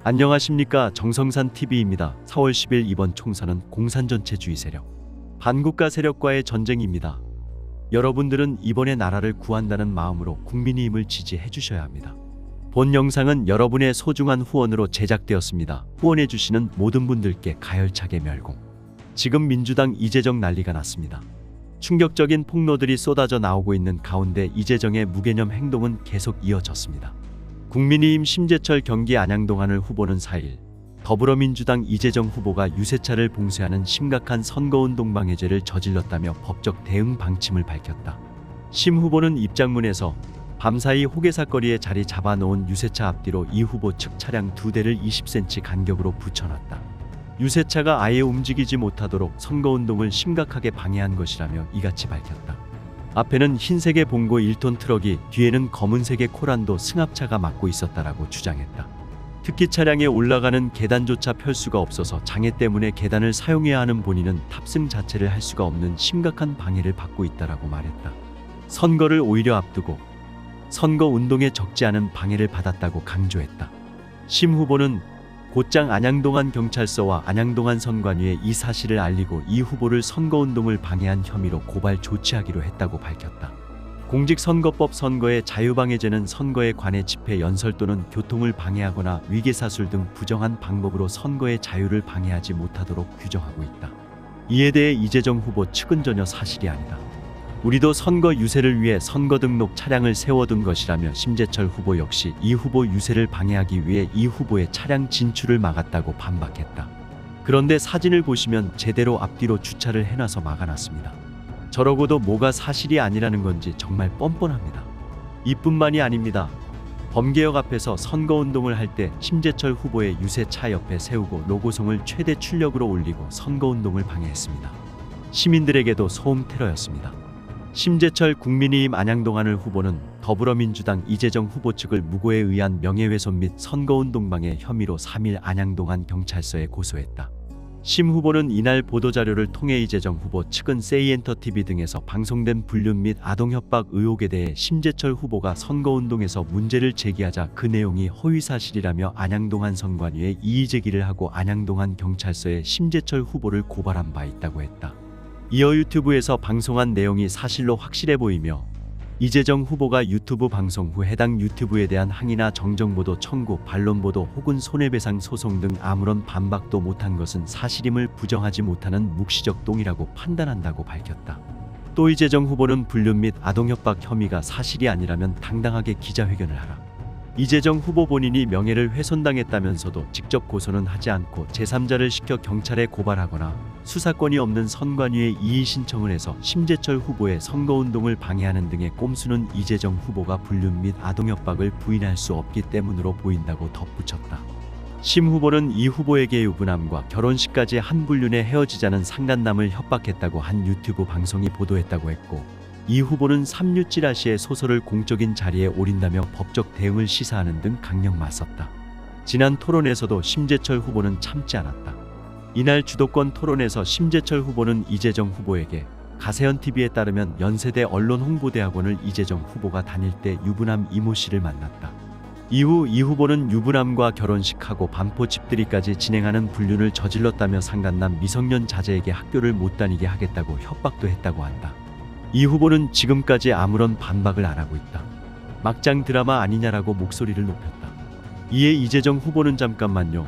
안녕하십니까, 정성산 TV입니다. 4월 10일 이번 총선은 공산 전체주의 세력, 반국가 세력과의 전쟁입니다. 여러분들은 이번에 나라를 구한다는 마음으로 국민의힘을 지지해 주셔야 합니다. 본 영상은 여러분의 소중한 후원으로 제작되었습니다. 후원해 주시는 모든 분들께 가열차게 멸공. 지금 민주당 이재정 난리가 났습니다. 충격적인 폭로들이 쏟아져 나오고 있는 가운데 이재정의 무개념 행동은 계속 이어졌습니다. 국민의힘 심재철 경기 안양동 하늘 후보는 4일 더불어민주당 이재정 후보가 유세차를 봉쇄하는 심각한 선거운동 방해죄를 저질렀다며 법적 대응 방침을 밝혔다. 심 후보는 입장문에서 밤사이 호계사거리에 자리 잡아놓은 유세차 앞뒤로 이 후보 측 차량 2대를 20cm 간격으로 붙여놨다. 유세차가 아예 움직이지 못하도록 선거운동을 심각하게 방해한 것이라며 이같이 밝혔다. 앞에는 흰색의 봉고 1톤 트럭이, 뒤에는 검은색의 코란도 승합차가 막고 있었다라고 주장했다. 특히 차량에 올라가는 계단조차 펼 수가 없어서 장애 때문에 계단을 사용해야 하는 본인은 탑승 자체를 할 수가 없는 심각한 방해를 받고 있다라고 말했다. 선거를 오히려 앞두고 선거 운동에 적지 않은 방해를 받았다고 강조했다. 심 후보는 곧장 안양동안 경찰서와 안양동안 선관위에 이 사실을 알리고 이 후보를 선거운동을 방해한 혐의로 고발 조치하기로 했다고 밝혔다. 공직선거법 선거의 자유방해죄는 선거에 관해 집회 연설 또는 교통을 방해하거나 위계사술 등 부정한 방법으로 선거의 자유를 방해하지 못하도록 규정하고 있다. 이에 대해 이재정 후보 측은 전혀 사실이 아니다. 우리도 선거 유세를 위해 선거 등록 차량을 세워둔 것이라며 심재철 후보 역시 이 후보 유세를 방해하기 위해 이 후보의 차량 진출을 막았다고 반박했다. 그런데 사진을 보시면 제대로 앞뒤로 주차를 해놔서 막아놨습니다. 저러고도 뭐가 사실이 아니라는 건지 정말 뻔뻔합니다. 이뿐만이 아닙니다. 범개혁 앞에서 선거운동을 할 때 심재철 후보의 유세차 옆에 세우고 로고송을 최대 출력으로 올리고 선거운동을 방해했습니다. 시민들에게도 소음 테러였습니다. 심재철 국민의힘 안양동 하늘 후보는 더불어민주당 이재정 후보 측을 무고에 의한 명예훼손 및 선거운동 방해 혐의로 3일 안양동안 경찰서에 고소했다. 심 후보는 이날 보도자료를 통해 이재정 후보 측은 세이엔터TV 등에서 방송된 불륜 및 아동협박 의혹에 대해 심재철 후보가 선거운동에서 문제를 제기하자 그 내용이 허위사실이라며 안양동안 선관위에 이의제기를 하고 안양동안 경찰서에 심재철 후보를 고발한 바 있다고 했다. 이어 유튜브에서 방송한 내용이 사실로 확실해 보이며 이재정 후보가 유튜브 방송 후 해당 유튜브에 대한 항의나 정정보도 청구, 반론보도 혹은 손해배상 소송 등 아무런 반박도 못한 것은 사실임을 부정하지 못하는 묵시적 동의라고 판단한다고 밝혔다. 또 이재정 후보는 불륜 및 아동협박 혐의가 사실이 아니라면 당당하게 기자회견을 하라. 이재정 후보 본인이 명예를 훼손당했다면서도 직접 고소는 하지 않고 제3자를 시켜 경찰에 고발하거나 수사권이 없는 선관위에 이의 신청을 해서 심재철 후보의 선거운동을 방해하는 등의 꼼수는 이재정 후보가 불륜 및 아동협박을 부인할 수 없기 때문으로 보인다고 덧붙였다. 심 후보는 이 후보에게 유부남과 결혼식까지 한 불륜에 헤어지자는 상간남을 협박했다고 한 유튜브 방송이 보도했다고 했고, 이 후보는 삼류 찌라시의 소설을 공적인 자리에 올린다며 법적 대응을 시사하는 등 강력 맞섰다. 지난 토론에서도 심재철 후보는 참지 않았다. 이날 주도권 토론에서 심재철 후보는 이재정 후보에게 가세현TV에 따르면 연세대 언론홍보대학원을 이재정 후보가 다닐 때 유부남 이모 씨를 만났다. 이후 이 후보는 유부남과 결혼식하고 반포 집들이까지 진행하는 불륜을 저질렀다며 상간남 미성년 자제에게 학교를 못 다니게 하겠다고 협박도 했다고 한다. 이 후보는 지금까지 아무런 반박을 안 하고 있다. 막장 드라마 아니냐라고 목소리를 높였다. 이에 이재정 후보는 잠깐만요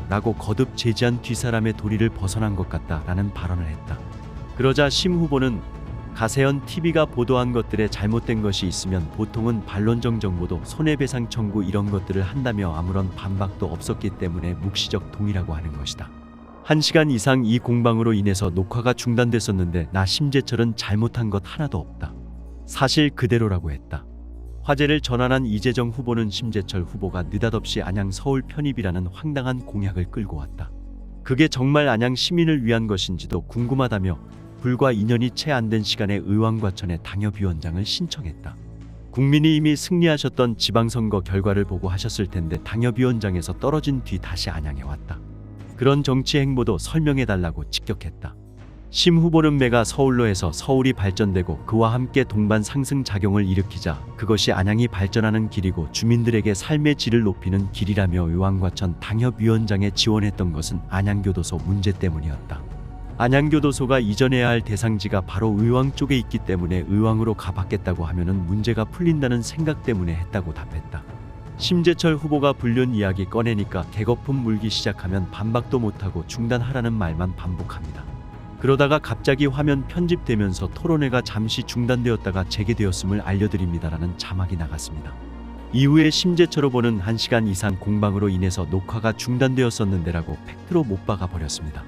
라고 거듭 제지한 뒷사람의 도리를 벗어난 것 같다라는 발언을 했다. 그러자 심 후보는 가세현TV가 보도한 것들에 잘못된 것이 있으면 보통은 반론정 정보도 손해배상 청구 이런 것들을 한다며 아무런 반박도 없었기 때문에 묵시적 동의라고 하는 것이다. 1시간 이상 이 공방으로 인해서 녹화가 중단됐었는데 나 심재철은 잘못한 것 하나도 없다. 사실 그대로라고 했다. 화제를 전환한 이재정 후보는 심재철 후보가 느닷없이 안양 서울 편입이라는 황당한 공약을 끌고 왔다. 그게 정말 안양 시민을 위한 것인지도 궁금하다며 불과 2년이 채 안 된 시간에 의왕과천에 당협위원장을 신청했다. 국민의힘이 승리하셨던 지방선거 결과를 보고 하셨을 텐데 당협위원장에서 떨어진 뒤 다시 안양에 왔다. 그런 정치 행보도 설명해달라고 직격했다. 심 후보는 메가 서울로 해서 서울이 발전되고 그와 함께 동반 상승 작용을 일으키자 그것이 안양이 발전하는 길이고 주민들에게 삶의 질을 높이는 길이라며 의왕과천 당협위원장에 지원했던 것은 안양교도소 문제 때문이었다. 안양교도소가 이전해야 할 대상지가 바로 의왕 쪽에 있기 때문에 의왕으로 가봤겠다고 하면은 문제가 풀린다는 생각 때문에 했다고 답했다. 심재철 후보가 불륜 이야기 꺼내니까 개거품 물기 시작하면 반박도 못하고 중단하라는 말만 반복합니다. 그러다가 갑자기 화면 편집되면서 토론회가 잠시 중단되었다가 재개되었음을 알려드립니다라는 자막이 나갔습니다. 이후에 심재철 후보는 1시간 이상 공방으로 인해서 녹화가 중단되었었는데라고 팩트로 못 박아 버렸습니다.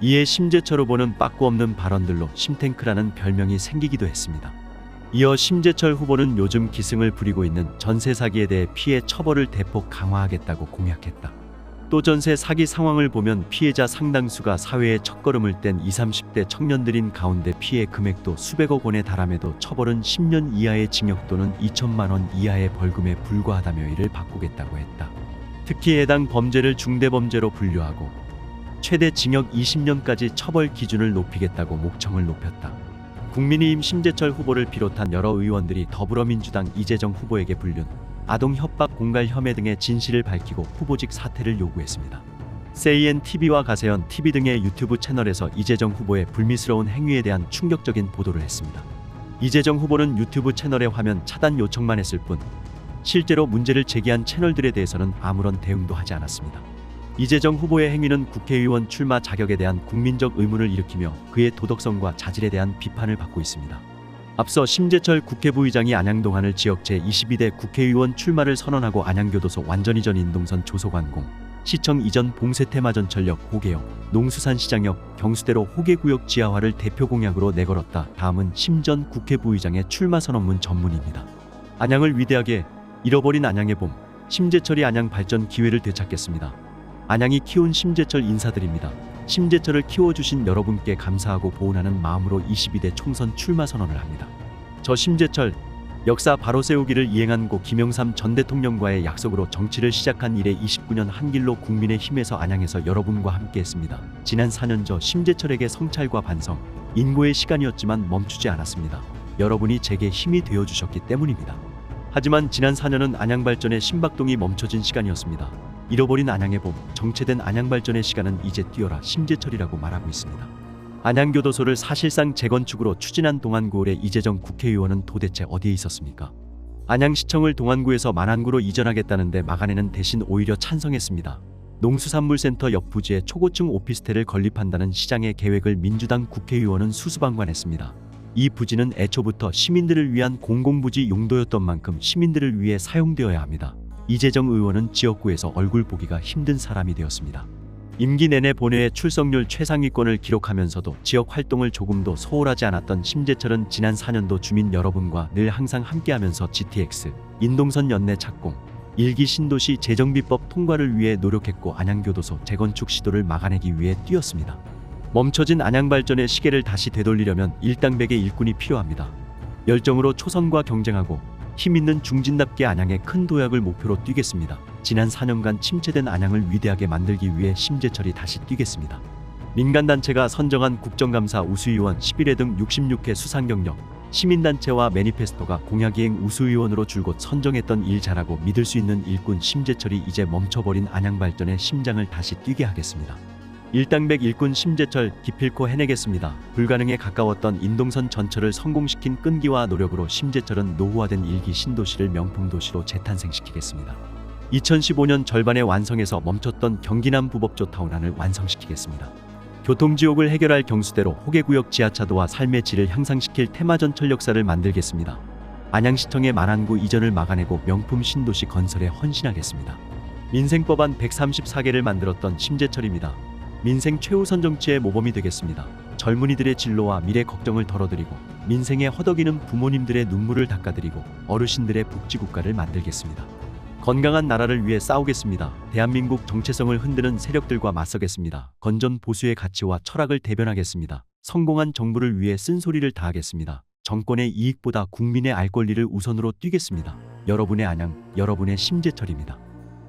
이에 심재철 후보는 빠꾸 없는 발언들로 심탱크라는 별명이 생기기도 했습니다. 이어 심재철 후보는 요즘 기승을 부리고 있는 전세 사기에 대해 피해 처벌을 대폭 강화하겠다고 공약했다. 또 전세 사기 상황을 보면 피해자 상당수가 사회에 첫걸음을 뗀 20, 30대 청년들인 가운데 피해 금액도 수백억 원에 달함에도 처벌은 10년 이하의 징역 또는 2천만 원 이하의 벌금에 불과하다며 이를 바꾸겠다고 했다. 특히 해당 범죄를 중대범죄로 분류하고 최대 징역 20년까지 처벌 기준을 높이겠다고 목청을 높였다. 국민의힘 심재철 후보를 비롯한 여러 의원들이 더불어민주당 이재정 후보에게 불륜, 아동 협박 공갈 혐의 등의 진실을 밝히고 후보직 사퇴를 요구했습니다. CNTV와 가세현 TV 등의 유튜브 채널에서 이재정 후보의 불미스러운 행위에 대한 충격적인 보도를 했습니다. 이재정 후보는 유튜브 채널의 화면 차단 요청만 했을 뿐 실제로 문제를 제기한 채널들에 대해서는 아무런 대응도 하지 않았습니다. 이재정 후보의 행위는 국회의원 출마 자격에 대한 국민적 의문을 일으키며 그의 도덕성과 자질에 대한 비판을 받고 있습니다. 앞서 심재철 국회부의장이 안양동안을 지역 제22대 국회의원 출마를 선언하고 안양교도소 완전 이전 인동선 조소관공, 시청 이전 봉쇄테마전철역 호계역, 농수산시장역, 경수대로 호계구역 지하화를 대표 공약으로 내걸었다. 다음은 심 전 국회부의장의 출마 선언문 전문입니다. 안양을 위대하게 잃어버린 안양의 봄, 심재철이 안양 발전 기회를 되찾겠습니다. 안양이 키운 심재철 인사드립니다. 심재철을 키워주신 여러분께 감사하고 보훈하는 마음으로 22대 총선 출마 선언을 합니다. 저 심재철, 역사 바로 세우기를 이행한 고 김영삼 전 대통령과의 약속으로 정치를 시작한 이래 29년 한 길로 국민의힘에서 안양에서 여러분과 함께했습니다. 지난 4년 저 심재철에게 성찰과 반성, 인고의 시간이었지만 멈추지 않았습니다. 여러분이 제게 힘이 되어주셨기 때문입니다. 하지만 지난 4년은 안양 발전의 심박동이 멈춰진 시간이었습니다. 잃어버린 안양의 봄, 정체된 안양 발전의 시간은 이제 뛰어라 심재철이라고 말하고 있습니다. 안양교도소를 사실상 재건축으로 추진한 동안구을의 이재정 국회의원은 도대체 어디에 있었습니까? 안양시청을 동안구에서 만안구로 이전하겠다는데 막안에는 대신 오히려 찬성했습니다. 농수산물센터 옆 부지에 초고층 오피스텔을 건립한다는 시장의 계획을 민주당 국회의원은 수수방관했습니다. 이 부지는 애초부터 시민들을 위한 공공부지 용도였던 만큼 시민들을 위해 사용되어야 합니다. 이재정 의원은 지역구에서 얼굴 보기가 힘든 사람이 되었습니다. 임기 내내 본회의 출석률 최상위권을 기록하면서도 지역 활동을 조금도 소홀하지 않았던 심재철은 지난 4년도 주민 여러분과 늘 항상 함께하면서 GTX, 인동선 연내 착공, 일기 신도시 재정비법 통과를 위해 노력했고 안양교도소 재건축 시도를 막아내기 위해 뛰었습니다. 멈춰진 안양 발전의 시계를 다시 되돌리려면 일당백의 일꾼이 필요합니다. 열정으로 초선과 경쟁하고 힘있는 중진답게 안양의 큰 도약을 목표로 뛰겠습니다. 지난 4년간 침체된 안양을 위대하게 만들기 위해 심재철이 다시 뛰겠습니다. 민간단체가 선정한 국정감사 우수의원 11회 등 66회 수상경력, 시민단체와 매니페스토가 공약이행 우수의원으로 줄곧 선정했던 일 잘하고 믿을 수 있는 일꾼 심재철이 이제 멈춰버린 안양 발전의 심장을 다시 뛰게 하겠습니다. 일당백 일꾼 심재철 기필코 해내겠습니다. 불가능에 가까웠던 인동선 전철을 성공시킨 끈기와 노력으로 심재철은 노후화된 일기 신도시를 명품도시로 재탄생시키겠습니다. 2015년 절반에 완성해서 멈췄던 경기남 부법조 타운안을 완성시키겠습니다. 교통지옥을 해결할 경수대로 호계구역 지하차도와 삶의 질을 향상시킬 테마전철 역사를 만들겠습니다. 안양시청의 만안구 이전을 막아내고 명품 신도시 건설에 헌신하겠습니다. 민생법안 134개를 만들었던 심재철입니다. 민생 최우선 정치의 모범이 되겠습니다. 젊은이들의 진로와 미래 걱정을 덜어드리고 민생에 허덕이는 부모님들의 눈물을 닦아드리고 어르신들의 복지국가를 만들겠습니다. 건강한 나라를 위해 싸우겠습니다. 대한민국 정체성을 흔드는 세력들과 맞서겠습니다. 건전 보수의 가치와 철학을 대변하겠습니다. 성공한 정부를 위해 쓴소리를 다하겠습니다. 정권의 이익보다 국민의 알 권리를 우선으로 뛰겠습니다. 여러분의 안양, 여러분의 심재철입니다.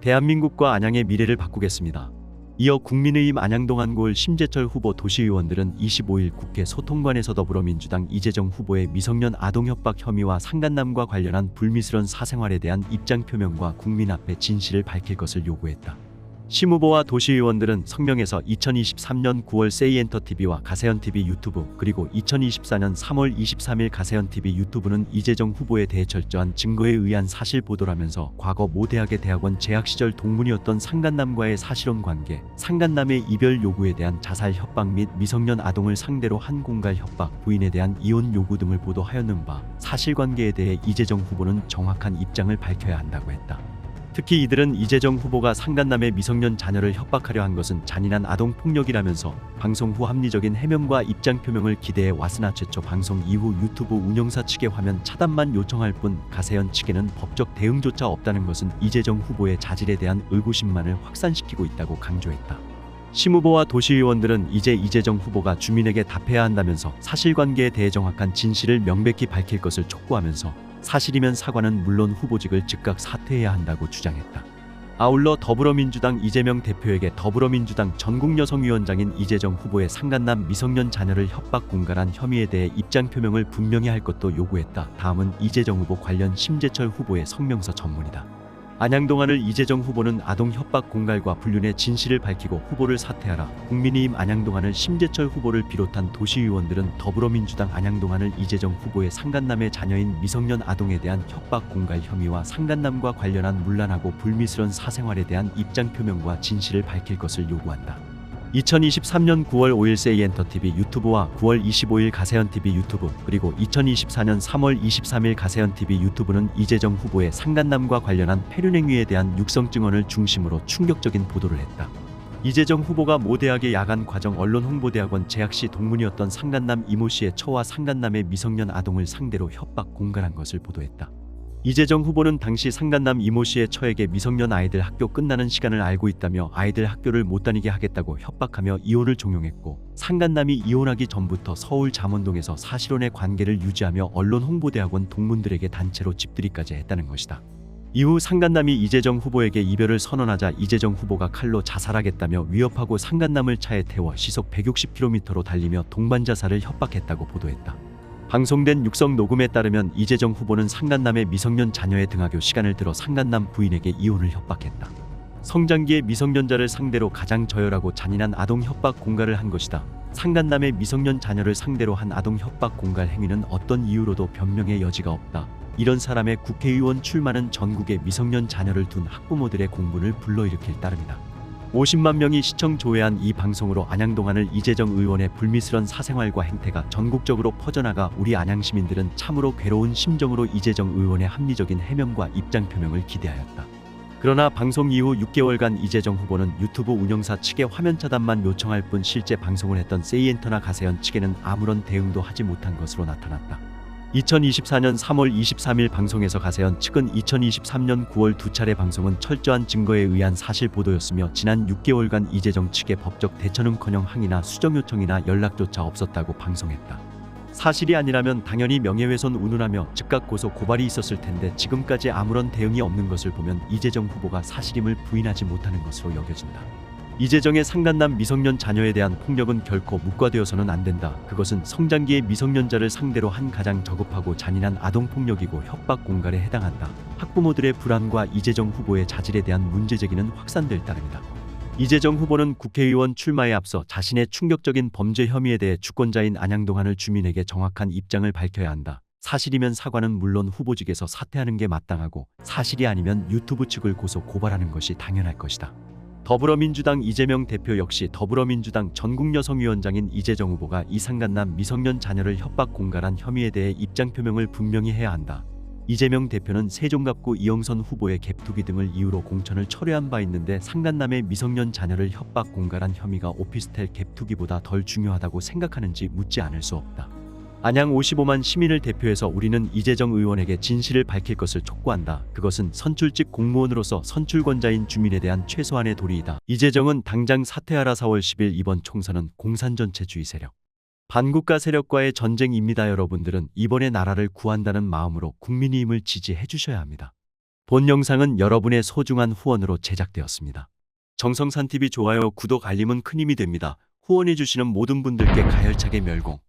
대한민국과 안양의 미래를 바꾸겠습니다. 이어 국민의힘 안양동 한고을 심재철 후보 도시의원들은 25일 국회 소통관에서 더불어민주당 이재정 후보의 미성년 아동 협박 혐의와 상간남과 관련한 불미스러운 사생활에 대한 입장 표명과 국민 앞에 진실을 밝힐 것을 요구했다. 심 후보와 도시의원들은 성명에서 2023년 9월 세이엔터TV와 가세현TV 유튜브 그리고 2024년 3월 23일 가세현TV 유튜브는 이재정 후보에 대해 철저한 증거에 의한 사실 보도라면서 과거 모 대학의 대학원 재학 시절 동문이었던 상간남과의 사실혼 관계, 상간남의 이별 요구에 대한 자살 협박 및 미성년 아동을 상대로 한 공갈 협박, 부인에 대한 이혼 요구 등을 보도하였는 바 사실관계에 대해 이재정 후보는 정확한 입장을 밝혀야 한다고 했다. 특히 이들은 이재정 후보가 상간남의 미성년 자녀를 협박하려 한 것은 잔인한 아동폭력이라면서 방송 후 합리적인 해명과 입장 표명을 기대해 왔으나 최초 방송 이후 유튜브 운영사 측의 화면 차단만 요청할 뿐 가세현 측에는 법적 대응조차 없다는 것은 이재정 후보의 자질에 대한 의구심만을 확산시키고 있다고 강조했다. 심 후보와 도시의원들은 이제 이재정 후보가 주민에게 답해야 한다면서 사실관계에 대해 정확한 진실을 명백히 밝힐 것을 촉구하면서 사실이면 사과는 물론 후보직을 즉각 사퇴해야 한다고 주장했다. 아울러 더불어민주당 이재명 대표에게 더불어민주당 전국여성위원장인 이재정 후보의 상간남 미성년 자녀를 협박 공갈한 혐의에 대해 입장 표명을 분명히 할 것도 요구했다. 다음은 이재정 후보 관련 심재철 후보의 성명서 전문이다. 안양동 하늘 이재정 후보는 아동 협박 공갈과 불륜의 진실을 밝히고 후보를 사퇴하라. 국민의힘 안양동 하늘 심재철 후보를 비롯한 도시의원들은 더불어민주당 안양동 하늘 이재정 후보의 상간남의 자녀인 미성년 아동에 대한 협박 공갈 혐의와 상간남과 관련한 문란하고 불미스러운 사생활에 대한 입장 표명과 진실을 밝힐 것을 요구한다. 2023년 9월 5일 세이엔터TV 유튜브와 9월 25일 가세현TV 유튜브 그리고 2024년 3월 23일 가세현TV 유튜브는 이재정 후보의 상간남과 관련한 폐륜행위에 대한 육성 증언을 중심으로 충격적인 보도를 했다. 이재정 후보가 모 대학의 야간 과정 언론 홍보대학원 재학 시 동문이었던 상간남 이모 씨의 처와 상간남의 미성년 아동을 상대로 협박 공갈한 것을 보도했다. 이재정 후보는 당시 상간남 이모 씨의 처에게 미성년 아이들 학교 끝나는 시간을 알고 있다며 아이들 학교를 못 다니게 하겠다고 협박하며 이혼을 종용했고, 상간남이 이혼하기 전부터 서울 잠원동에서 사실혼의 관계를 유지하며 언론 홍보대학원 동문들에게 단체로 집들이까지 했다는 것이다. 이후 상간남이 이재정 후보에게 이별을 선언하자 이재정 후보가 칼로 자살하겠다며 위협하고 상간남을 차에 태워 시속 160km로 달리며 동반 자살을 협박했다고 보도했다. 방송된 육성 녹음에 따르면 이재정 후보는 상간남의 미성년 자녀의 등하교 시간을 들어 상간남 부인에게 이혼을 협박했다. 성장기의 미성년자를 상대로 가장 저열하고 잔인한 아동 협박 공갈을 한 것이다. 상간남의 미성년 자녀를 상대로 한 아동 협박 공갈 행위는 어떤 이유로도 변명의 여지가 없다. 이런 사람의 국회의원 출마는 전국의 미성년 자녀를 둔 학부모들의 공분을 불러일으킬 따름이다. 50만 명이 시청 조회한 이 방송으로 안양동 하늘 이재정 의원의 불미스런 사생활과 행태가 전국적으로 퍼져나가 우리 안양 시민들은 참으로 괴로운 심정으로 이재정 의원의 합리적인 해명과 입장 표명을 기대하였다. 그러나 방송 이후 6개월간 이재정 후보는 유튜브 운영사 측의 화면 차단만 요청할 뿐 실제 방송을 했던 세이엔터나 가세현 측에는 아무런 대응도 하지 못한 것으로 나타났다. 2024년 3월 23일 방송에서 가세현 측은 2023년 9월 두 차례 방송은 철저한 증거에 의한 사실 보도였으며 지난 6개월간 이재정 측의 법적 대처는커녕 항의나 수정 요청이나 연락조차 없었다고 방송했다. 사실이 아니라면 당연히 명예훼손 운운하며 즉각 고소 고발이 있었을 텐데 지금까지 아무런 대응이 없는 것을 보면 이재정 후보가 사실임을 부인하지 못하는 것으로 여겨진다. 이재정의 상간남 미성년 자녀에 대한 폭력은 결코 묵과되어서는 안 된다. 그것은 성장기의 미성년자를 상대로 한 가장 저급하고 잔인한 아동폭력이고 협박 공갈에 해당한다. 학부모들의 불안과 이재정 후보의 자질에 대한 문제제기는 확산될 따름이다. 이재정 후보는 국회의원 출마에 앞서 자신의 충격적인 범죄 혐의에 대해 주권자인 안양동 하늘 주민에게 정확한 입장을 밝혀야 한다. 사실이면 사과는 물론 후보직에서 사퇴하는 게 마땅하고, 사실이 아니면 유튜브 측을 고소 고발하는 것이 당연할 것이다. 더불어민주당 이재명 대표 역시 더불어민주당 전국여성위원장인 이재정 후보가 이 상간남 미성년 자녀를 협박 공갈한 혐의에 대해 입장 표명을 분명히 해야 한다. 이재명 대표는 세종갑구 이영선 후보의 갭투기 등을 이유로 공천을 철회한 바 있는데 상간남의 미성년 자녀를 협박 공갈한 혐의가 오피스텔 갭투기보다 덜 중요하다고 생각하는지 묻지 않을 수 없다. 안양 55만 시민을 대표해서 우리는 이재정 의원에게 진실을 밝힐 것을 촉구한다. 그것은 선출직 공무원으로서 선출권자인 주민에 대한 최소한의 도리이다. 이재정은 당장 사퇴하라. 4월 10일 이번 총선은 공산전체주의 세력, 반국가 세력과의 전쟁입니다. 여러분들은 이번에 나라를 구한다는 마음으로 국민의힘을 지지해 주셔야 합니다. 본 영상은 여러분의 소중한 후원으로 제작되었습니다. 정성산 TV 좋아요, 구독, 알림은 큰 힘이 됩니다. 후원해주시는 모든 분들께 가열차게 멸공.